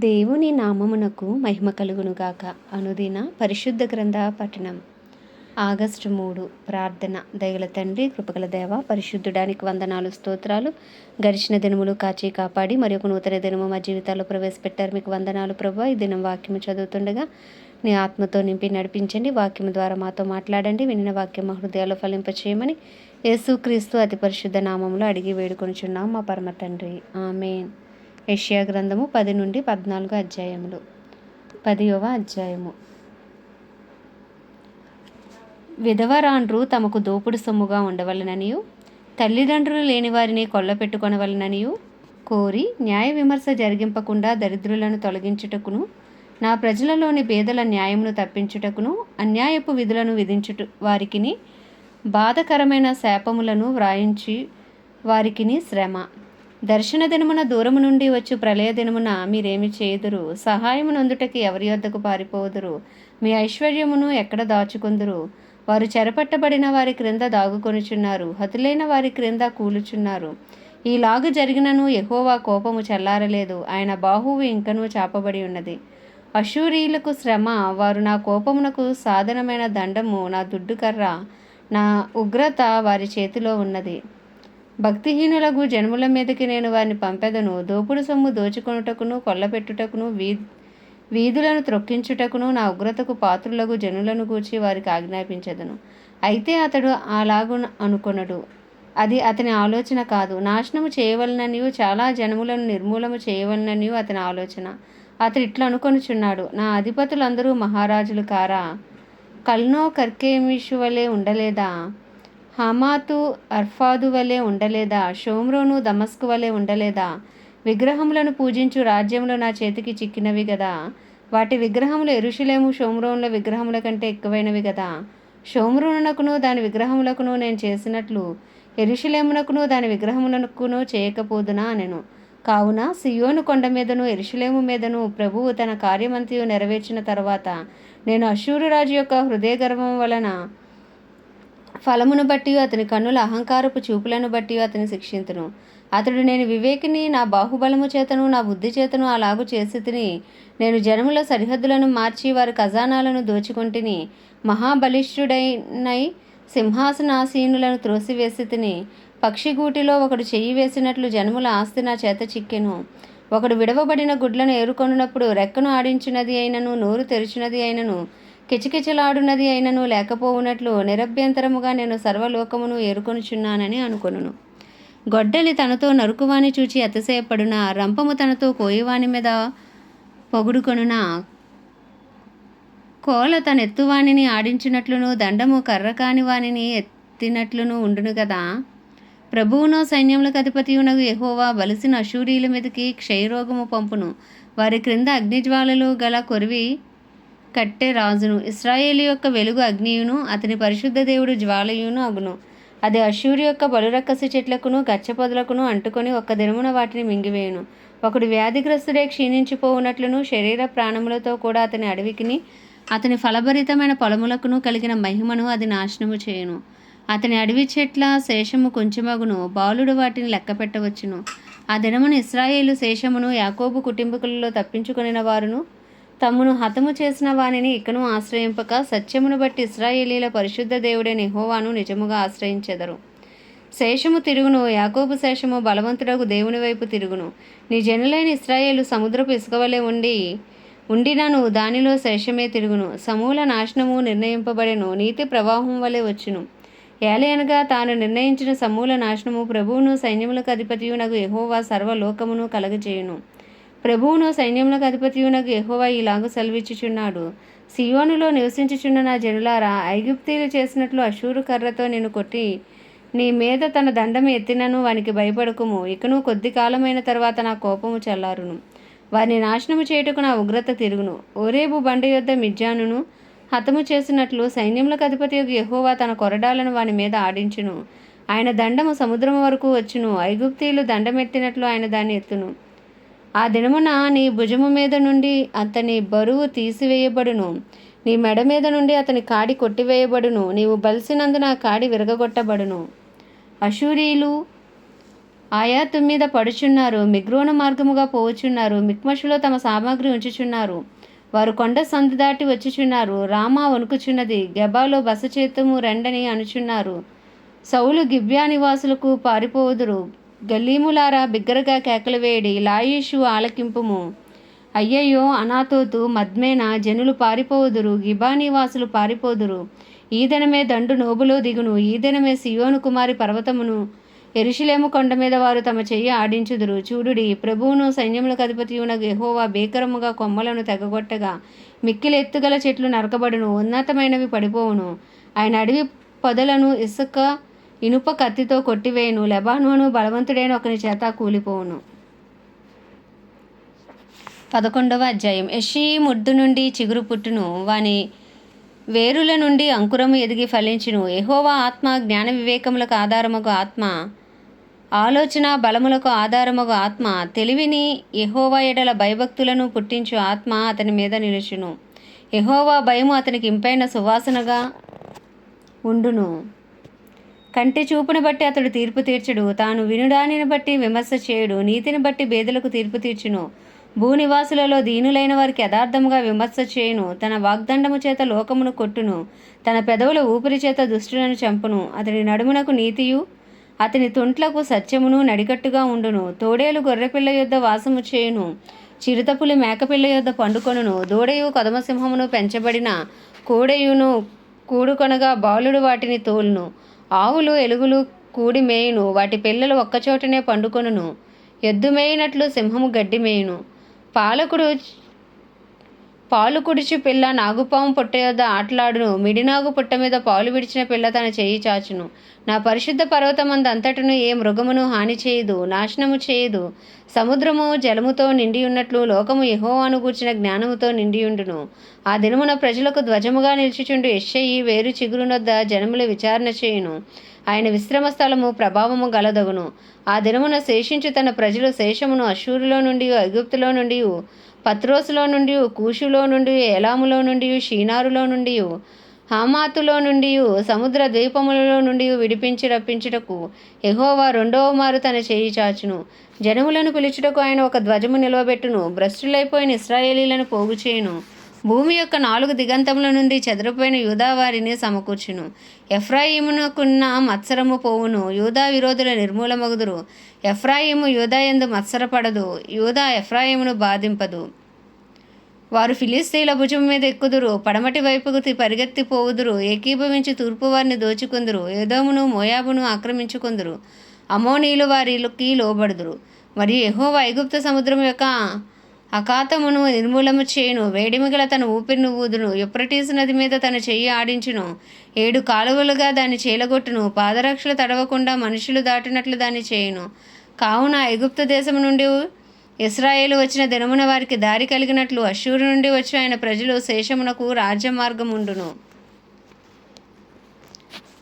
దేవుని నామమునకు మహిమ కలుగునుగాక. అనుదిన పరిశుద్ధ గ్రంథ పఠనం. ఆగస్టు 3. ప్రార్థన. దయగల తండ్రి, కృపగల దేవ, పరిశుద్ధుడానికి వందనాలు, స్తోత్రాలు. గడిచిన దినములు కాచి కాపాడి మరి ఒక నూతన దినము మా జీవితాల్లో ప్రవేశపెట్టారు. మీకు వందనాలు ప్రభువా. ఈ దినం వాక్యము చదువుతుండగా నీ ఆత్మతో నింపి నడిపించండి. వాక్యం ద్వారా మాతో మాట్లాడండి. వినిన వాక్యం మా హృదయాల్లో ఫలింపచేయమని యేసుక్రీస్తు అతి పరిశుద్ధ నామములో అడిగి వేడుకొనుచున్నాం మా పరమ తండ్రి. ఆమేన్. యెషయా గ్రంథము 10 నుండి 14 అధ్యాయములు. 10వ అధ్యాయము. విధవరాండ్రు తమకు దోపుడు సొమ్ముగా ఉండవలననియు, తల్లిదండ్రులు లేని వారిని కొల్లపెట్టుకొనవలననియు కోరి న్యాయ విమర్శ జరిగింపకుండా దరిద్రులను తొలగించుటకును, నా ప్రజలలోని పేదల న్యాయమును తప్పించుటకును, అన్యాయపు విధులను విధించుట వారికిని, బాధకరమైన శాపములను వ్రాయించి వారికిని శ్రమ. దర్శన దినమున దూరము నుండి వచ్చు ప్రళయ దినమున మీరేమి చేయుదురు? సహాయము నొందుటకి ఎవరి యొద్దకు పారిపోదురు? మీ ఐశ్వర్యమును ఎక్కడ దాచుకుందురు? వారు చెరపట్టబడిన వారి క్రింద దాగుకొనుచున్నారు, హతులైన వారి క్రింద కూలుచున్నారు. ఈలాగు జరిగినను యెహోవా కోపము చల్లారలేదు, ఆయన బాహువు ఇంకనూ చాపబడి ఉన్నది. అష్షూరీయులకు శ్రమ. వారు నా కోపమునకు సాధనమైన దండము, నా దుడ్డుకర్ర, నా ఉగ్రత వారి చేతిలో ఉన్నది. భక్తిహీనులకు జనముల మీదకి నేను వారిని పంపెదను. దోపుడు సొమ్ము దోచుకొనుటకును, కొల్లపెట్టుటకును, వీధులను త్రొక్కించుటకును, నా ఉగ్రతకు పాత్రులకు జనులను గూర్చి వారికి ఆజ్ఞాపించదను. అయితే అతడు అలాగు అనుకొనడు. అది అతని ఆలోచన కాదు. నాశనము చేయవలననియు చాలా జనములను నిర్మూలము చేయవలననియు అతని ఆలోచన. అతడు ఇట్లా అనుకొనుచున్నాడు, నా అధిపతులందరూ మహారాజులు కారా? కల్నో కర్కెమీషు వలె ఉండలేదా? హమాతు అర్ఫాదు వలె ఉండలేదా? షోమ్రోను దమస్కు వలె ఉండలేదా? విగ్రహములను పూజించు రాజ్యములు నా చేతికి చిక్కినవి గదా. వాటి విగ్రహములు యెరూషలేము షోమ్రోనుల విగ్రహముల కంటే ఎక్కువైనవి గదా. షోమ్రోనునకును దాని విగ్రహములకును నేను చేసినట్లు యెరూషలేమునకును దాని విగ్రహములకును చేయకపోదునా అనెను. కావున సియోను కొండ మీదను యెరూషలేము మీదను ప్రభువు తన కార్యమంతయు నెరవేర్చిన తర్వాత నేను అష్షూరు రాజు యొక్క హృదయ గర్వము వలన ఫలమును బట్టి అతని కన్నుల అహంకారపు చూపులను బట్టి అతని శిక్షింతును. అతడు నేను వివేకిని, నా బాహుబలము చేతను నా బుద్ధి చేతను అలాగు చేసి తిని, నేను జనముల సరిహద్దులను మార్చి వారి ఖజానాలను దోచుకొంటిని, మహాబలిష్ఠుడైనై సింహాసనాసీనులను త్రోసివేసి తిని. పక్షిగూటిలో ఒకడు చెయ్యి వేసినట్లు జనముల ఆస్తి నా చేత చిక్కెను. ఒకడు విడవబడిన గుడ్లను ఏరుకొనున్నప్పుడు రెక్కను ఆడించినది అయినను, నోరు తెరిచినది అయినను, కిచకిచలాడునది అయినను లేకపోవునట్లు నిరభ్యంతరముగా నేను సర్వలోకమును ఏరుకొనుచున్నానని అనుకొనును. గొడ్డలి తనతో నరుకువాని చూచి అతిశయపడునా? రంపము తనతో కోయువాని మీద పొగుడుకొనునా? కోల తనెత్తువానిని ఆడించినట్లును, దండము కర్ర కాని వానిని ఎత్తినట్లును ఉండును కదా. ప్రభువునో సైన్యములకు అధిపతియునగు యెహోవా బలిసిన అష్షూరీయుల మీదకి క్షయరోగము పంపును. వారి క్రింద అగ్నిజ్వాలలు గల కొరివి కట్టె రాజును, ఇశ్రాయేలు యొక్క వెలుగు అగ్నియును, అతని పరిశుద్ధ దేవుడు జ్వాలయును అగును. అది అష్షూరు యొక్క బలురక్కసి చెట్లకును గచ్చపొదలకును అంటుకొని ఒక్క దినమున వాటిని మింగివేయును. ఒకడు వ్యాధిగ్రస్తుడే క్షీణించిపోవునట్లును శరీర ప్రాణములతో కూడా అతని అడవికిని అతని ఫలభరితమైన పొలములకును కలిగిన మహిమను అది నాశనము చేయును. అతని అడవి చెట్ల శేషము కొంచెమగును, బాలుడు వాటిని లెక్క పెట్టవచ్చును. ఆ దినమున ఇశ్రాయేలు శేషమును యాకోబు కుటుంబకులలో తప్పించుకొనిన వారును తమ్మును హతము చేసిన వానిని ఇకను ఆశ్రయింపక సత్యమును బట్టి ఇశ్రాయేలీల పరిశుద్ధ దేవుడైన యెహోవాను నిజముగా ఆశ్రయించెదరు. శేషము తిరుగును, యాకోబు శేషము బలవంతుడగు దేవుని వైపు తిరుగును. నీ జనులైన ఇశ్రాయేలు సముద్రపు ఇసుకవలె ఉండినను దానిలో శేషమే తిరుగును. సమూల నాశనము నిర్ణయింపబడెను, నీతి ప్రవాహం వలె వచ్చును. ఏలయనగా తాను నిర్ణయించిన సమూల నాశనము ప్రభువును సైన్యములకు అధిపతియునగు యెహోవా సర్వలోకమును కలగజేయును. ప్రభువును సైన్యములకు అధిపతియునగు యెహోవా ఇలాగు సెలవిచ్చుచున్నాడు, సియోనులో నివసించుచున్న నా జనులారా, ఐగుప్తీయులు చేసినట్లు అష్షూరు కర్రతో నిన్ను కొట్టి నీ మీద తన దండము ఎత్తినను వానికి భయపడకుము. ఇకను కొద్ది కాలమైన తర్వాత నా కోపము చల్లారును, వారిని నాశనము చేయుటకు నా ఉగ్రత తిరుగును. ఓరేబు బండ యొద్ద మిద్యానును హతము చేసినట్లు సైన్యములకు అధిపతియగు యెహోవా తన కొరడాలను వాని మీద ఆడించును. ఆయన దండము సముద్రము వరకు వచ్చును, ఐగుప్తీయులు దండమెత్తినట్లు ఆయన దాన్ని ఎత్తును. ఆ దినమున నీ భుజము మీద నుండి అతని బరువు తీసివేయబడును, నీ మెడ మీద నుండి అతని కాడి కొట్టివేయబడును, నీవు బలిసినందున ఆ కాడి విరగగొట్టబడును. అష్షూరీయులు ఆయాతు మీద పడుచున్నారు, మిగ్రోన మార్గముగా పోవచున్నారు, మిక్మషులో తమ సామాగ్రి ఉంచుచున్నారు. వారు కొండ సందు దాటి వచ్చుచున్నారు. రామా వణుకుచున్నది, గెబాలో బస చేతుము రెండని అనుచున్నారు. సౌలు గిబ్యా నివాసులకు పారిపోవుదురు. గల్లీములారా బిగ్గరగా కేకలు వేయడి, లాయిషు ఆలకింపుము. అయ్యయ్యో, అనాతోతు మద్మేన జనులు పారిపోవుదురు, గిబా నివాసులు పారిపోదురు. ఈ దినమే దండు నోబులో దిగును, ఈ దినమే సియోను కుమారి పర్వతమును యెరూషలేము కొండ మీద వారు తమ చెయ్యి ఆడించుదురు. చూడుడి, ప్రభువును సైన్యములకు అధిపతియునగు యెహోవా భీకరముగా కొమ్మలను తెగగొట్టగా మిక్కిలి ఎత్తుగల చెట్లు నరకబడును, ఉన్నతమైనవి పడిపోవును. ఆయన అడవి పొదలను ఇనుప కత్తితో కొట్టివేయును, లెబానోను బలవంతుడైన ఒకని చేత కూలిపోవును. 11వ అధ్యాయం. యెష్షయి ముద్దు నుండి చిగురు పుట్టును, వాని వేరుల నుండి అంకురము ఎదిగి ఫలించును. యెహోవా ఆత్మ జ్ఞాన వివేకములకు ఆధారమగు ఆత్మ, ఆలోచన బలములకు ఆధారమగు ఆత్మ, తెలివిని యెహోవా ఎడల భయభక్తులను పుట్టించు ఆత్మ అతని మీద నిలుచును. యెహోవా భయము అతనికి ఇంపైన సువాసనగా ఉండును. కంటి చూపును బట్టి అతడు తీర్పు తీర్చడు, తాను వినుడానిని బట్టి విమర్శ చేయుడు. నీతిని బట్టి బేదలకు తీర్పు తీర్చును, భూనివాసులలో దీనులైన వారికి యథార్థముగా విమర్శ చేయును. తన వాగ్దండము చేత లోకమును కొట్టును, తన పెదవుల ఊపిరి చేత దుష్టులను చంపును. అతని నడుమునకు నీతియు అతని తుంట్లకు సత్యమును నడికట్టుగా ఉండును. తోడేలు గొర్రెపిల్ల యొద్ద వాసము చేయును, చిరుతపులి మేకపిల్ల యొద్ద పండుకొనును. దూడయు కదమసింహమును పెంచబడిన కోడెయును కూడుకొనగా బాలుడు వాటిని తోలును. ఆవులు ఎలుగులు కూడి మేయును, వాటి పిల్లలు ఒక్కచోటనే పండుకొనును. ఎద్దు మేయినట్లు సింహము గడ్డి మేయును. పాలు కుడిచి పిల్ల నాగుపాము పుట్ట యొద్ద ఆటలాడును. మిడినాగు పుట్ట మీద పాలు విడిచిన పిల్ల తన చెయ్యి చాచును. నా పరిశుద్ధ పర్వతమందు అంతటను ఏ మృగమును హాని చేయదు, నాశనము చేయదు. సముద్రము జలముతో నిండి ఉన్నట్లు లోకము యెహోవాను గూర్చిన జ్ఞానముతో నిండియుండును. ఆ దినమున ప్రజలకు ధ్వజముగా నిలిచిచుండు యెష్షయి వేరు చిగురునొద్ద జనముల విచారణ చేయును. ఆయన విశ్రమ స్థలము ప్రభావము గలదగును. ఆ దినమున శేషించు తన ప్రజలు శేషమును అష్షూరులో నుండి, ఐగుప్తులో నుండి, పత్రోసులో నుండి, కూషులో నుండి, ఏలాములో నుండి, షీనారులో నుండి, హామాతులో నుండి, సముద్ర ద్వీపములలో నుండి విడిపించి రప్పించుటకు యెహోవా రెండవ మారు తన చేయి చాచును. జనములను పిలుచుటకు ఆయన ఒక ధ్వజము నిలవబెట్టును. భ్రష్టులైపోయిన ఇశ్రాయేలీలను పోగు చేయును. భూమి యొక్క 4 దిగంతముల నుండి చెదరిపోయిన యూదా వారిని సమకూర్చును. ఎఫ్రాయిమునకున్న మత్సరము పోవును, యూదా విరోధుల నిర్మూలమగుదురు. ఎఫ్రాయిము యూదా యందు మత్సరపడదు, యూదా ఎఫ్రాయిమును బాధింపదు. వారు ఫిలిస్తీన్ల భుజం మీద ఎక్కుదురు, పడమటి వైపుకు పరిగెత్తి పోవుదురు. ఏకీభవించి తూర్పు వారిని దోచుకుందురు, ఏదోమును మోయాబును ఆక్రమించుకుందురు. అమోనీయులు వారికి లోబడుదురు. మరియు యెహోవా ఐగుప్తు సముద్రం యొక్క అఖాతమును నిర్మూలము చేయును. వేడిమిగల తన ఊపిరిని ఊదును. యూఫ్రటీసు నది మీద తన చెయ్యి ఆడించును. 7 కాలువలుగా దాన్ని చీలగొట్టును. పాదరక్షలు తడవకుండా మనుషులు దాటినట్లు దాన్ని చేయును. కావున ఐగుప్తు దేశము నుండి ఇశ్రాయేలు వచ్చిన దినమున వారికి దారి కలిగినట్లు అష్షూరు నుండి వచ్చి ఆయన ప్రజలు శేషమునకు రాజ్య మార్గం ఉండును.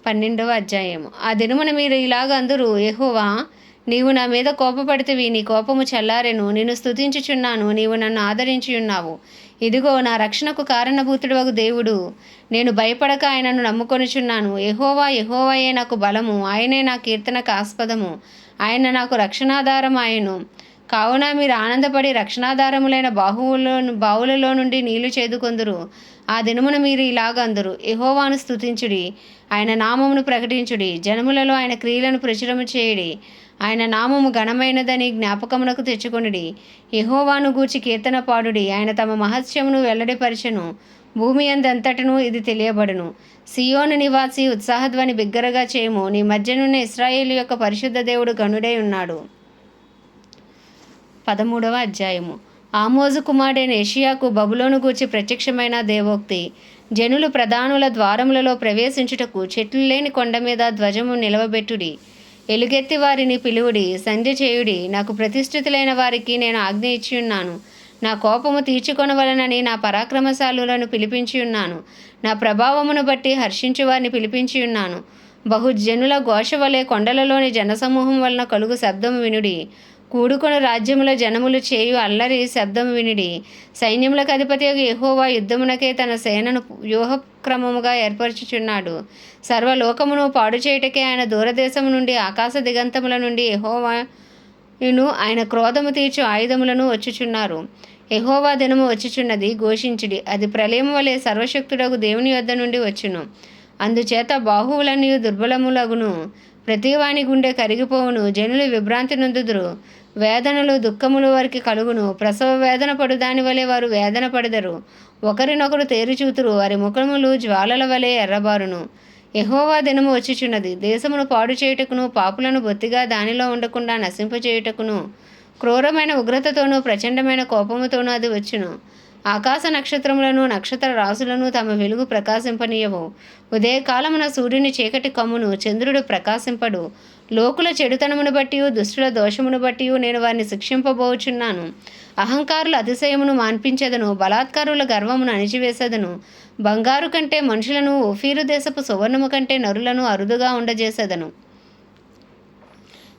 12వ అధ్యాయము. ఆ దినమున మీరు ఇలాగ అందురు, యెహోవా, నీవు నా మీద కోపపడితివి, నీ కోపము చల్లారెను. నిన్ను స్తుతించుచున్నాను, నీవు నన్ను ఆదరించి ఉన్నావు. ఇదిగో నా రక్షణకు కారణభూతుడవగు దేవుడు, నేను భయపడక ఆయనను నమ్ముకొనుచున్నాను. యెహోవా, యెహోవాయే నాకు బలము, ఆయనే నా కీర్తనకు ఆస్పదము, ఆయన నాకు రక్షణాధారం ఆయను. కావున మీరు ఆనందపడి రక్షణాధారములైన బావులలో నుండి నీళ్లు చేదుకొందురు. ఆ దినమున మీరు ఇలాగ అందురు, యెహోవాను స్తుతించుడి, ఆయన నామమును ప్రకటించుడి, జనములలో ఆయన క్రియలను ప్రచురము చేయుడి. ఆయన నామము ఘనమైనదని జ్ఞాపకమునకు తెచ్చుకొనుడి. యెహోవాను గూర్చి కీర్తన పాడుడి, ఆయన తమ మహత్యమును వెల్లడిపరచెను. భూమి అందంతటను ఇది తెలియబడును. సియోను నివాసి ఉత్సాహధ్వని బిగ్గరగా చేయము, నీ మధ్యనున్న ఇశ్రాయేలు యొక్క పరిశుద్ధ దేవుడు గనుడై ఉన్నాడు. 13వ అధ్యాయము. ఆమోజు కుమారుడైన యెషయాకు బబులోను గూర్చి ప్రత్యక్షమైన దేవోక్తి. జనులు ప్రధానుల ద్వారములలో ప్రవేశించుటకు చెట్లు లేని కొండ మీద ధ్వజము నిలవబెట్టుడి. ఎలుగెత్తి వారిని పిలువుడి, సంధ్య చేయుడి. నాకు ప్రతిష్ఠితులైన వారికి నేను ఆజ్ఞ ఇచ్చి ఉన్నాను. నా కోపము తీర్చుకొనవలనని నా పరాక్రమశాలులను పిలిపించి ఉన్నాను. నా ప్రభావమును బట్టి హర్షించు వారిని పిలిపించి ఉన్నాను. బహుజనుల ఘోష వలె కొండలలోని జనసమూహం వలన కలుగు శబ్దము వినుడి. కూడుకొను రాజ్యముల జనములు చేయు అల్లరి శబ్దము వినిడి. సైన్యములకు అధిపతి యెహోవా యుద్ధమునకే తన సేనను వ్యూహక్రమముగా ఏర్పరచుచున్నాడు. సర్వలోకమును పాడు చేయుటకే ఆయన దూరదేశము నుండి ఆకాశ దిగంతముల నుండి యెహోవాయును ఆయన క్రోధము తీర్చు ఆయుధములను వచ్చుచున్నారు. యెహోవా దినము వచ్చుచున్నది, ఘోషించుడి. అది ప్రళయము వలె సర్వశక్తుడగు దేవుని యొద్ద నుండి వచ్చును. అందుచేత బాహువులన్నీ దుర్బలములగును, ప్రతివాని గుండె కరిగిపోవును. జనులు విభ్రాంతి నొందుదురు, వేదనలు దుఃఖములు వారికి కలుగును. ప్రసవ వేదన పడు దాని వలె వారు వేదన పడెదరు. ఒకరినొకరు తేరిచూతురు, వారి ముఖములు జ్వాలల వలె ఎర్రబారును. యెహోవా దినము వచ్చుచున్నది, దేశమును పాడు చేయుటకును, పాపులను బొత్తిగా దానిలో ఉండకుండా నశింపచేయుటకును, క్రూరమైన ఉగ్రతతోనూ ప్రచండమైన కోపముతోనూ అది వచ్చును. ఆకాశ నక్షత్రములను నక్షత్ర రాశులను తమ వెలుగు ప్రకాశింపనీయవు. ఉదయకాలమున సూర్యుని చీకటి కమ్మును, చంద్రుడు ప్రకాశింపడు. లోకుల చెడుతనమును బట్టి దుష్టుల దోషమును బట్టి నేను వారిని శిక్షింపబోచున్నాను. అహంకారుల అతిశయమును మాన్పించెదను, బలాత్కారుల గర్వమును అణిచివేసేదను. బంగారు కంటే మనుషులను, ఓఫీరు దేశపు సువర్ణము కంటే నరులను అరుదుగా ఉండజేసేదను.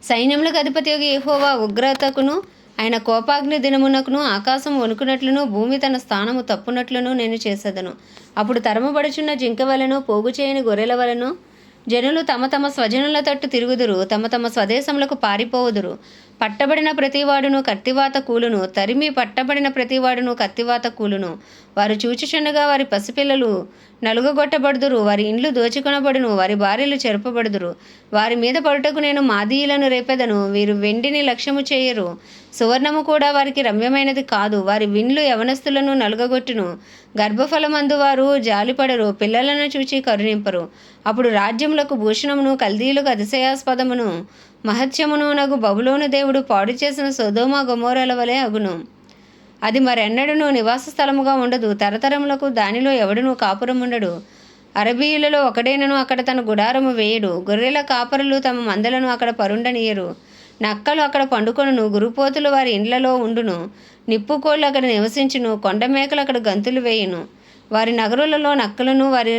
సైన్యములకు అధిపతి యెహోవా ఉగ్రతకును ఆయన కోపాగ్ని దినమునకును ఆకాశం వణుకునట్లును భూమి తన స్థానము తప్పునట్లును నేను చేసేదను. అప్పుడు తరమబడుచున్న జింక వలెను, పోగు చేయని గొర్రెల వలెను జనులు తమ తమ స్వజనుల తట్టు తిరుగుదురు, తమ తమ స్వదేశములకు పారిపోవుదురు. పట్టబడిన ప్రతివాడును కత్తివాత కూలును, తరిమి పట్టబడిన ప్రతివాడును కత్తివాత కూలును. వారు చూచుచుండగా వారి పసిపిల్లలు నలుగగొట్టబడుదురు, వారి ఇండ్లు దోచుకొనబడును, వారి భార్యలు చెరపబడుదురు. వారి మీద పడుటకు నేను మాదీయులను రేపెదను. వీరు వెండిని లక్ష్యము చేయరు, సువర్ణము కూడా వారికి రమ్యమైనది కాదు. వారి విండ్లు యవనస్తులను నలుగగొట్టును, గర్భఫలమందు వారు జాలిపడరు, పిల్లలను చూచి కరుణింపరు. అప్పుడు రాజ్యములకు భూషణమును, కల్దీయులకు అతిశయాస్పదమును, మహత్యమును నగు బబులోను దేవుడు పాడు చేసిన సొదొమ గొమొర్రాల వలె అగును. అది మరెన్నడూను నివాస స్థలముగా ఉండదు, తరతరములకు దానిలో ఎవడునూ కాపురముండడు. అరబీయులలో ఒకడైనను అక్కడ తన గుడారము వేయడు. గొర్రెల కాపరులు తమ మందలను అక్కడ పరుండనీయరు. నక్కలు అక్కడ పండుకొనును, గురుపోతులు వారి ఇండ్లలో ఉండును. నిప్పుకోళ్ళు అక్కడ నివసించును, కొండమేకలు అక్కడ గంతులు వేయును. వారి నగరులలో నక్కలను, వారి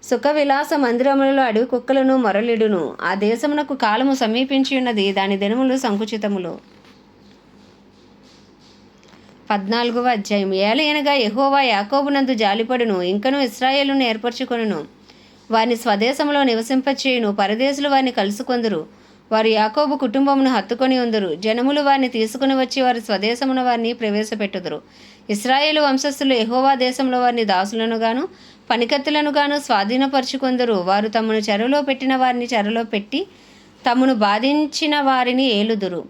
సుఖ విలాస మందిరములలో అడవి కుక్కలను మొరలిడును. ఆ దేశమునకు కాలము సమీపించి ఉన్నది, దాని దినములు సంకుచితములు. 14వ అధ్యాయం. ఏలయనగా యెహోవా యాకోబునందు జాలిపడును, ఇంకను ఇశ్రాయేలును ఏర్పరచుకొనును. వారిని స్వదేశంలో నివసింపచేయును, పరదేశులు వారిని కలుసుకొందురు. వారు యాకోబు కుటుంబమును హత్తుకొని ఉందురు. జనములు వారిని తీసుకుని వచ్చి వారి స్వదేశమున వారిని ప్రవేశపెట్టుదురు. ఇశ్రాయేలు వంశస్థులు యెహోవా దేశంలో వారిని దాసులనుగాను పనికత్తులనుగాను స్వాధీనపరుచుకొందురు. వారు తమను చెరలో పెట్టిన వారిని చెరలో పెట్టి తమను బాధించిన వారిని ఏలుదురు.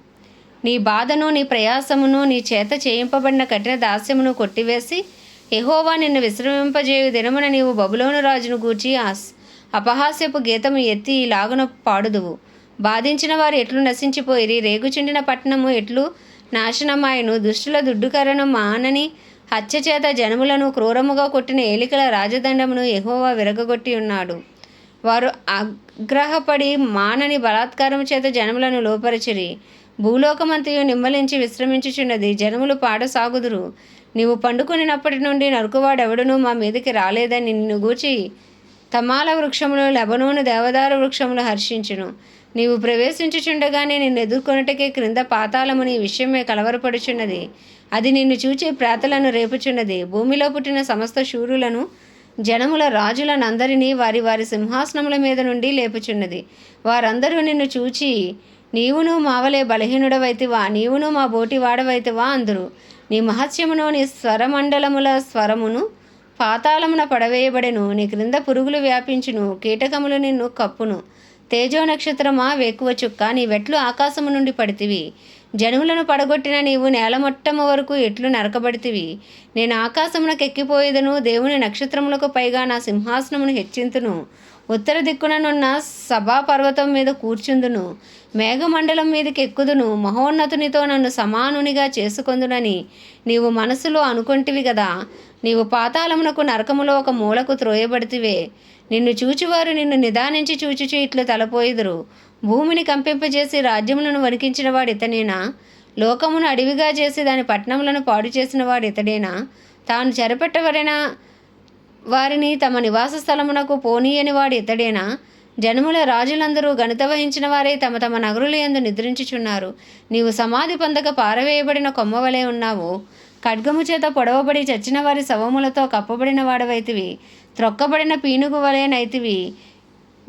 నీ బాధను, నీ ప్రయాసమును, నీ చేత చేయింపబడిన కఠిన దాస్యమును కొట్టివేసి యెహోవా నిన్ను విశ్రమింపజేయు దినమున నీవు బబులోను రాజును గూర్చి అపహాస్యపు గీతము ఎత్తి ఇలాగున పాడుదువు. బాధించిన వారు ఎట్లు నశించిపోయిరి, రేగుచుండిన పట్టణము ఎట్లు నాశనమాయను. దుష్టుల దుడ్డుకరను మానని హత్య చేత జనములను క్రూరముగా కొట్టిన ఏలికల రాజదండమును యెహోవా విరగగొట్టి ఉన్నాడు. వారు ఆగ్రహపడి మానని బలాత్కారము చేత జనములను లోపరిచిరి. భూలోకమంతయు నిమ్మలించి విశ్రమించుచున్నది, జనములు పాడసాగుదురు. నీవు పండుకొనినప్పటి నుండి నరుకువాడెవడునూ మా మీదకి రాలేదని నిన్ను గూర్చి తమాల వృక్షములు, లెబనోను దేవదారు వృక్షములు హర్షించును. నీవు ప్రవేశించుచుండగానే నిన్ను ఎదుర్కొనుటకే క్రింద పాతాళము నీ విషయమే కలవరపడుచున్నది. అది నిన్ను చూచి ప్రేతలను రేపుచున్నది. భూమిలో పుట్టిన సమస్త శూరులను, జనముల రాజులనందరినీ వారి వారి సింహాసనముల మీద నుండి లేపుచున్నది. వారందరూ నిన్ను చూచి నీవును మావలే బలహీనుడవైతివా, నీవును మా బోటి వాడవైతివా అందురు. నీ మహత్యమును, నీ స్వరమండలముల స్వరమును పాతాళమున పడవేయబడెను. నీ క్రింద పురుగులు వ్యాపించును, కీటకములు నిన్ను కప్పును. తేజో నక్షత్రమా, వేకువ చుక్క, నీ వెట్లు ఆకాశము నుండి పడితివి. జనములను పడగొట్టిన నీవు నేలమట్టము వరకు ఎట్లు నరకబడితివి. నేను ఆకాశమునకు ఎక్కిపోయేదను, దేవుని నక్షత్రములకు పైగా నా సింహాసనమును హెచ్చింతును. ఉత్తర దిక్కుననున్న సభాపర్వతం మీద కూర్చుందును, మేఘమండలం మీదకి ఎక్కుదును. మహోన్నతునితో నన్ను సమానునిగా చేసుకొందునని నీవు మనసులో అనుకొంటివి గదా. నీవు పాతాళమునకు నరకములో ఒక మూలకు త్రోయబడితివే. నిన్ను చూచువారు నిన్ను నిదానించి చూచుచు ఇట్లు తలపోయిదురు. భూమిని కంపింపజేసి రాజ్యములను వణికించిన వాడు ఇతనేనా? లోకమును అడవిగా చేసి దాని పట్టణములను పాడు చేసిన వాడు ఇతడేనా? తాను చెరపెట్టవరైన వారిని తమ నివాస స్థలమునకు పోనీయని వాడు ఇతడేనా? జనముల రాజులందరూ ఘనత వహించిన వారే తమ తమ నగరుల యందు నిద్రించుచున్నారు. నీవు సమాధి పొందక పారవేయబడిన కొమ్మవలే ఉన్నావు. ఖడ్గము చేత పొడవబడి చచ్చిన వారి శవములతో కప్పబడిన వాడవైతివి. త్రొక్కబడిన పీనుగు వలె నైతివి.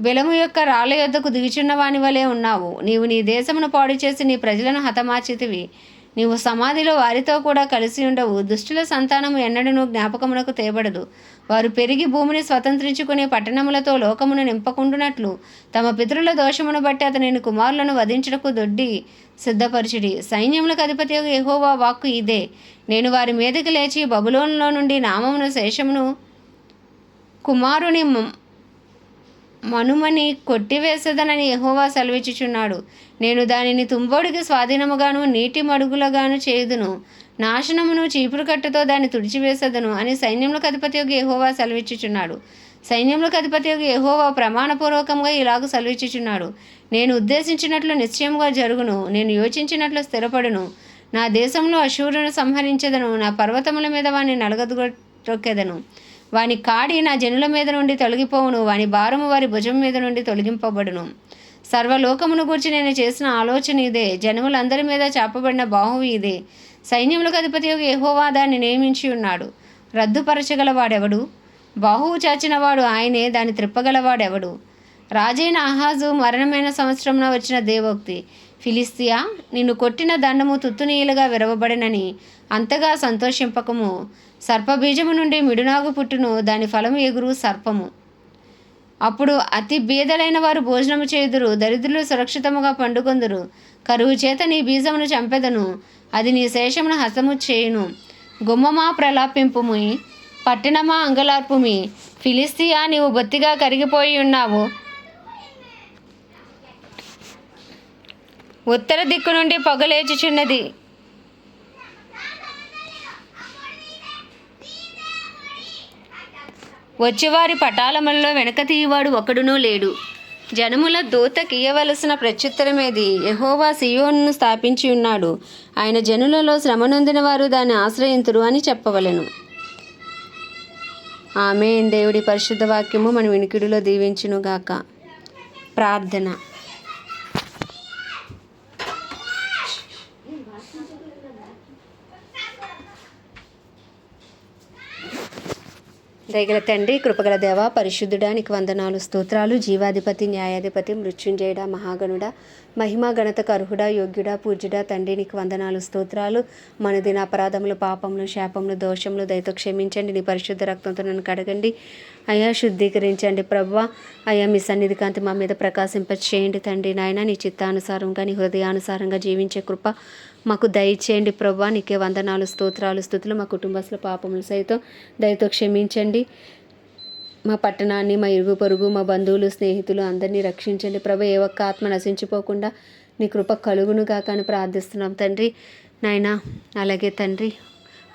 బెలము యొక్క రాళ్ళ యొద్దకు దిగుచున్న వాని వలె ఉన్నావు. నీవు నీ దేశమును పాడు చేసి నీ ప్రజలను హతమార్చితివి. నీవు సమాధిలో వారితో కూడా కలిసి ఉండవు. దుష్టుల సంతానము ఎన్నడూ జ్ఞాపకమునకు తేబడదు. వారు పెరిగి భూమిని స్వతంత్రించుకునే పట్టణములతో లోకమును నింపకుండునట్లు తమ పితరుల దోషమును బట్టి అతని కుమారులను వధించుటకు దొడ్డి సిద్ధపరచుడి. సైన్యములకు అధిపతి యెహోవా వాక్కు ఇదే. నేను వారి మీదకి లేచి బబులోనులో నుండి నామమును శేషమును కుమారుని మనుమని కొట్టివేసదనని యెహోవా సెలవిచ్చుచున్నాడు. నేను దానిని తుంబోడికి స్వాధీనముగాను నీటి మడుగులగాను చేయుదును. నాశనమును చీపురు కట్టుతో దాన్ని తుడిచివేసదను అని సైన్యములకు అధిపతి యెహోవా సెలవిచ్చుచున్నాడు. సైన్యములకు అధిపతి యెహోవా ప్రమాణపూర్వకంగా ఇలాగ సెలవిచ్చుచున్నాడు. నేను ఉద్దేశించినట్లు నిశ్చయముగా జరుగును. నేను యోచించినట్లు స్థిరపడును. నా దేశంలో అశూరును సంహరించెదను. నా పర్వతముల మీద వాని నలగదొక్కెదను. వాని కాడి నా జనుల మీద నుండి తొలగిపోవును. వాని భారము వారి భుజం మీద నుండి తొలగింపబడును. సర్వలోకమును గూర్చి నేను చేసిన ఆలోచన ఇదే. జనములందరి మీద చాపబడిన బాహువు ఇదే. సైన్యములకు అధిపతి యెహోవా దాన్ని నియమించి ఉన్నాడు. రద్దుపరచగలవాడెవడు? బాహువు చాచినవాడు ఆయనే. దాన్ని త్రిప్పగలవాడెవడు? రాజైన ఆహాజు మరణమైన సంవత్సరమున వచ్చిన దేవోక్తి. ఫిలిస్తియా, నిన్ను కొట్టిన దండము తుత్తునీయులుగా విరవబడినని అంతగా సంతోషింపకము. సర్పబీజము నుండి మిడునాగు పుట్టును. దాని ఫలము ఎగురు సర్పము. అప్పుడు అతి బీదలైన వారు భోజనము చేయుదురు. దరిద్రులు సురక్షితముగా పండుకొందురు. కరువు చేత నీ బీజమును చంపెదను. అది నీ శేషమును హతము చేయును. గుమ్మమా ప్రలాపింపుమి, పట్టణమా అంగలార్పుమి. ఫిలిస్తియా, నీవు బొత్తిగా కరిగిపోయి ఉన్నావు. ఉత్తర దిక్కు నుండి పొగలేచుచున్నది. వచ్చేవారి పటాలములలో వెనక తీయవాడు ఒకడునూ లేడు. జనముల దూతకియ్యవలసిన ప్రత్యుత్తరమేది? యెహోవా సీయోనును స్థాపించి ఉన్నాడు. ఆయన జనులలో శ్రమనొందిన వారు దాన్ని ఆశ్రయింతురు అని చెప్పవలెను. ఆమేన్. దేవుడి పరిశుద్ధ వాక్యము మన వినికిడిలో దీవించునుగాక. ప్రార్థన. దయగల తండ్రి, కృపగల దేవ, పరిశుద్ధుడా, నీకు వందనాలు, స్తోత్రాలు. జీవాధిపతి, న్యాయాధిపతి, మృత్యుంజయుడా, మహాగణుడా, మహిమా ఘనతకు అర్హుడా, యోగ్యుడా, పూజ్యుడా తండ్రి, నీకు వందనాలు, స్తోత్రాలు. మనదిన అపరాధములు, పాపములు, శాపములు, దోషములు దయతో క్షమించండి. నీ పరిశుద్ధ రక్తంతో నన్ను కడగండి అయ్యా, శుద్ధీకరించండి ప్రభువా. అయ్యా, మీ సన్నిధి కాంతి మా మీద ప్రకాశింపచేయండి తండ్రి. నాయన, నీ చిత్తానుసారంగా, నీ హృదయానుసారంగా జీవించే కృప మాకు దయచేయండి ప్రభువా. నీకే వందనాలు, స్తోత్రాలు, స్తుతులు. మా కుటుంబస్తుల పాపములు సైతం దయతో క్షమించండి. మా పట్టణాన్ని, మా ఇరుగు పొరుగు, మా బంధువులు, స్నేహితులు అందరినీ రక్షించండి ప్రభు. ఏ ఒక్క ఆత్మ నశించిపోకుండా నీ కృప కలుగును గాక అని ప్రార్థిస్తున్నాం తండ్రి. నాయనా, అలాగే తండ్రి,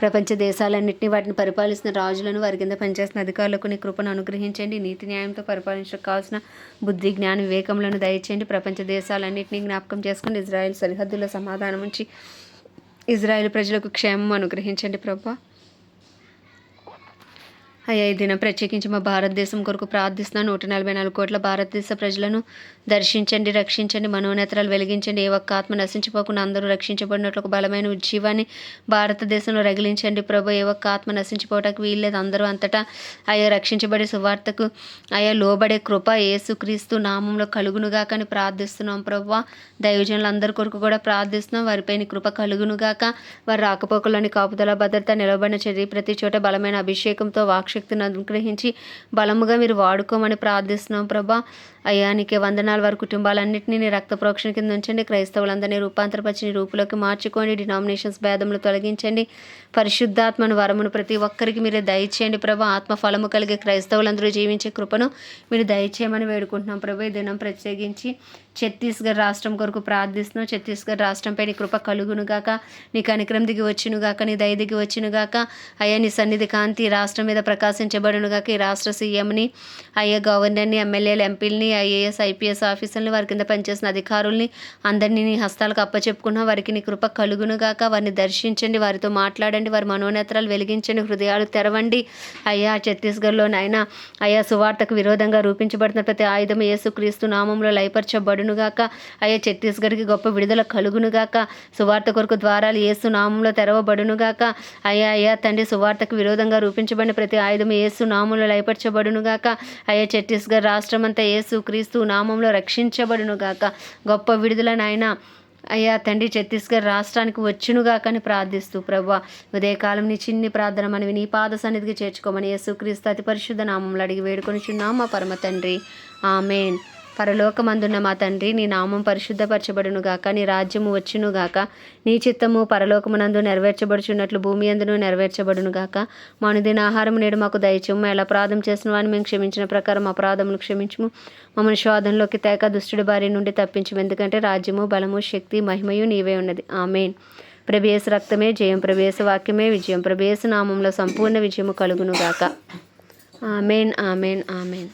ప్రపంచ దేశాలన్నింటినీ, వాటిని పరిపాలిస్తున్న రాజులను, వారి కింద పనిచేస్తున్న అధికారులకు నీ కృపను అనుగ్రహించండి. నీతి న్యాయంతో పరిపాలించడానికి కావాల్సిన బుద్ధి, జ్ఞాన, వివేకములను దయచేయండి. ప్రపంచ దేశాలన్నింటినీ జ్ఞాపకం చేసుకుని ఇజ్రాయెల్ సరిహద్దుల సమాధానం ఉంచి ఇజ్రాయెల్ ప్రజలకు క్షేమం అనుగ్రహించండి ప్రభా. అయ్యా, ఈ దినం ప్రత్యేకించి మా భారతదేశం కొరకు ప్రార్థిస్తున్న 144 కోట్ల భారతదేశ ప్రజలను దర్శించండి, రక్షించండి, మనోనేత్రాలు వెలిగించండి. ఏ ఒక్క ఆత్మ నశించిపోకుండా అందరూ రక్షించబడినట్లు ఒక బలమైన ఉజ్జీవాన్ని భారతదేశంలో రగిలించండి ప్రభు. ఏ ఒక్క ఆత్మ నశించిపోవటానికి వీల్లేదు. అందరూ అంతటా అయ్యా రక్షించబడే సువార్తకు అయ్యా లోబడే కృప యేసుక్రీస్తు నామంలో కలుగునుగాక అని ప్రార్థిస్తున్నాం ప్రభు. దైవజనులందరి కొరకు కూడా ప్రార్థిస్తున్నాం. వారిపై నీ కృప కలుగునుగాక. వారి రాకపోకల్లోని కాపుదల, భద్రత, నిలబడిన చర్య ప్రతి చోట బలమైన అభిషేకంతో వాక్శక్తిని అనుగ్రహించి బలముగా మీరు వాడుకోమని ప్రార్థిస్తున్నాం ప్రభా. అయ్యా, నీకే వందనాలు. వారి కుటుంబాలన్నింటినీ నీ రక్త ప్రోక్షణ కింద ఉంచండి. క్రైస్తవులందరినీ రూపాంతరపరిచి నీ రూపులోకి మార్చుకోండి. డినామినేషన్స్ భేదములు తొలగించండి. పరిశుద్ధాత్మను, వరమును ప్రతి ఒక్కరికి మీరే దయచేయండి ప్రభా. ఆత్మ ఫలము కలిగే క్రైస్తవులందరూ జీవించే కృపను మీరు దయచేయమని వేడుకుంటున్నాం ప్రభా. ఈ దినం ప్రత్యేకించి ఛత్తీస్గఢ్ రాష్ట్రం కొరకు ప్రార్థిస్తున్నాం. ఛత్తీస్గఢ్ రాష్ట్రంపై నీ కృప కలుగునుగాక, నీ కనికరం దిగి వచ్చునుగాక, నీ దయ దిగి వచ్చునుగాక. అయ్యా నీ సన్నిధి కాంతి రాష్ట్రం మీద ప్రకాశించబడునుగాక. ఈ రాష్ట్ర సీఎంని, అయ్యా గవర్నర్ని, ఎమ్మెల్యేలు, ఎంపీలని, ఐఏఎస్ ఐపీఎస్ ఆఫీసర్ని, వారి కింద పనిచేసిన అధికారుల్ని అందరినీ నీ హస్తాలకు అప్పచెప్పుకున్నా. వారికి నీ కృప కలుగునుగాక. వారిని దర్శించండి, వారితో మాట్లాడండి, వారి మనోనేత్రాలు వెలిగించండి, హృదయాలు తెరవండి. అయ్యా ఛత్తీస్గఢ్లోనైనా అయ్యా సువార్తకు విరోధంగా రూపించబడుతున్న ప్రతి ఆయుధం యేసుక్రీస్తు నామంలో లయపరచబడునుగాక. అయ్యా ఛత్తీస్గఢ్కి గొప్ప విడుదల కలుగునుగాక. సువార్త కొరకు ద్వారాలు యేసు నామంలో తెరవబడునుగాక. అయ్యా తండ్రి సువార్తకు విరోధంగా రూపించబడిన ప్రతి ఆయుధం యేసు నామంలో లయపరచబడునుగాక. అయ్యా ఛత్తీస్గఢ్ రాష్ట్రం అంతా యేసు క్రీస్తు నామంలో రక్షించబడునుగాక. గొప్ప విడుదల నాయన అయ్యా తండ్రి ఛత్తీస్గఢ్ రాష్ట్రానికి వచ్చునుగాకని ప్రార్థిస్తూ ప్రభువా ఉదయకాలం నీ చిన్ని ప్రార్థన మనవి నీ పాద సన్నిధికి చేర్చుకోమని యేసుక్రీస్తు అతి పరిశుద్ధ నామంలో అడిగి వేడుకొనిచున్నాం మా పరమ తండ్రి, ఆమేన్. పరలోకమందున్న మా తండ్రి, నీ నామం పరిశుద్ధపరచబడునుగాక, నీ రాజ్యము వచ్చునుగాక, నీ చిత్తము పరలోకమునందు నెరవేర్చబడుచున్నట్లు భూమి యందును నెరవేర్చబడునుగాక. మా అనుదిన ఆహారం నేడు మాకు దయచేయము. ఎలా అపరాధం చేసిన వారిని మేము క్షమించిన ప్రకారం అపరాధములు క్షమించుము. మమ్మల్ని శోధనలోకి తేక దుష్టుడి బారి నుండి తప్పించము. ఎందుకంటే రాజ్యము, బలము, శక్తి, మహిమయు నీవే ఉన్నది. ఆమేన్. ప్రభు యేసు రక్తమే జయం, ప్రభు యేసు వాక్యమే విజయం, ప్రభు యేసు నామంలో సంపూర్ణ విజయము కలుగునుగాక. ఆమేన్, ఆమేన్, ఆమేన్.